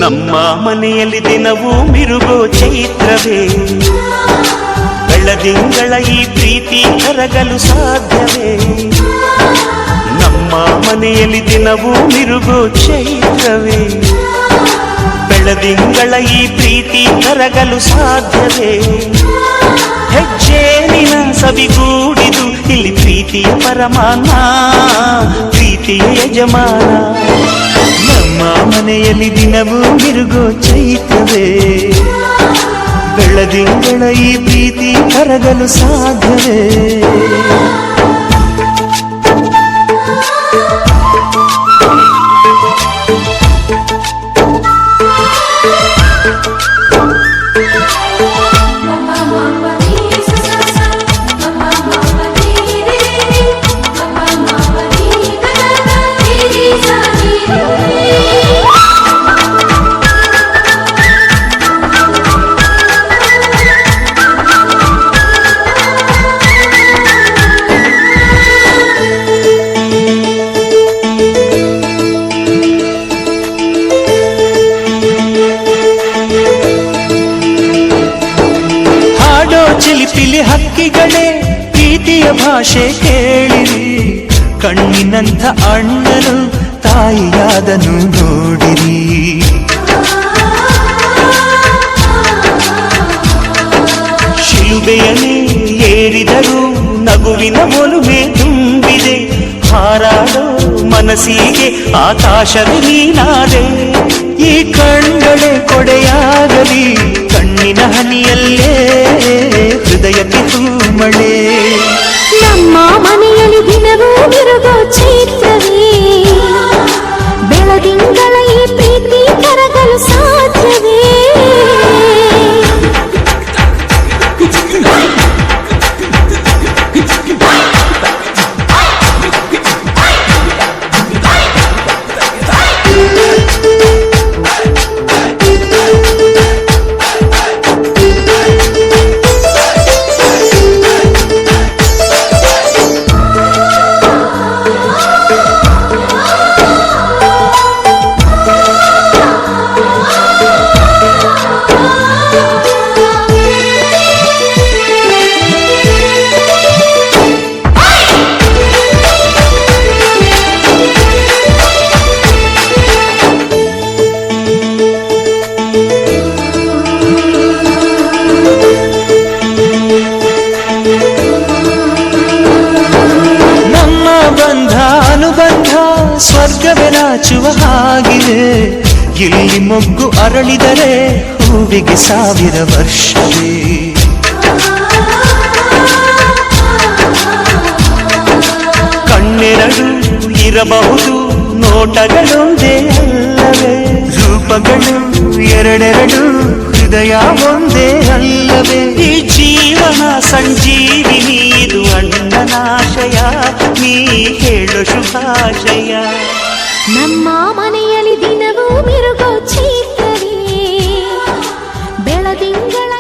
ನಮ್ಮ ಮನೆಯಲ್ಲಿ ದಿನವೂ ಮಿರುಗೋ ಚೈತ್ರವೇ, ಬೆಳದಿಂಗಳ ಈ ಪ್ರೀತಿ ಕರಗಲು ಸಾಧ್ಯವೇ? ನಮ್ಮ ಮನೆಯಲ್ಲಿ ದಿನವೂ ಮಿರುಗೋ ಚೈತ್ರವೇ, ಬೆಳದಿಂಗಳ ಈ ಪ್ರೀತಿ ಕರಗಲು ಸಾಧ್ಯವೇ? ಹೆಜ್ಜೇನಿನ ಸವಿಗೂಡಿದು ಇಲ್ಲಿ ಪ್ರೀತಿಯ ಪರಮಾನ, ಪ್ರೀತಿಯ ಯಜಮಾನ. ನಮ್ಮ ಮನೆಯಲ್ಲಿ ದಿನವೂ ಮಿರುಗೋ ಚೈತ್ರವೇ, ಬೆಳದಿಂಗಳ ಈ ಪ್ರೀತಿ ಕರಗಲು ಸಾಧ್ಯವೇ? ಚಿಲಿಪಿಲಿ ಹಕ್ಕಿಗಳೇ ಪ್ರೀತಿಯ ಭಾಷೆ ಕೇಳಿರಿ, ಕಣ್ಣಿನಂಥ ಅಣ್ಣನು ತಾಯಿಯಾದನು ನೋಡಿರಿ. ಶಿಲುಬೆಯನೇ ಏರಿದರೂ ನಗುವಿನ ಒಲುಮೆ ತುಂಬಿದೆ, ಹಾರಾಡೋ ಮನಸ್ಸಿಗೆ ಆಕಾಶವೇ ನೀನಾದೆ. ಈ ಕಣ್ಗಳೇ ಕೊಡೆಯಾಗಲಿ, ಕಣ್ಣಿನ ಹನಿಯಲ್ಲೇ ಹೃದಯಕ್ಕೆ ತೂಮಳೆ. ನಮ್ಮ ಮನೆಯಲ್ಲಿ ದಿನವೂ ಮಿರುಗೋ ಚೈತ್ರವೇ, ಬೆಳದಿಂಗಳ ಈ ಪ್ರೀತಿ ಕರಗಲು ಸಾಧ್ಯವೇ? ಅನುಬಂಧ ಸ್ವರ್ಗವೇ ನಾಚುವ ಹಾಗಿದೆ, ಇಲ್ಲಿ ಮೊಗ್ಗು ಅರಳಿದರೆ ಹೂವಿಗೆ 1000 ವರ್ಷವೇ. ಕಣ್ಣೆರಡು ಇರಬಹುದು, ನೋಟಗಳೊಂದೇ ಅಲ್ಲವೇ? ರೂಪಗಳು ಎರಡೆರಡು, ಹೃದಯ ಒಂದೇ ಅಲ್ಲವೇ? ಈ ಜೀವನ ಸಂಜೀವಿನಿ, ಇದು ಅಣ್ಣನಾಶಯ, ನೀ ಹೇಳು ಶುಭಾಶಯ. ನಮ್ಮ ಮನೆಯಲ್ಲಿ ದಿನವೂ ಮಿರುಗೋ ಚೈತ್ರವೇ, ಬೆಳದಿಂಗಳ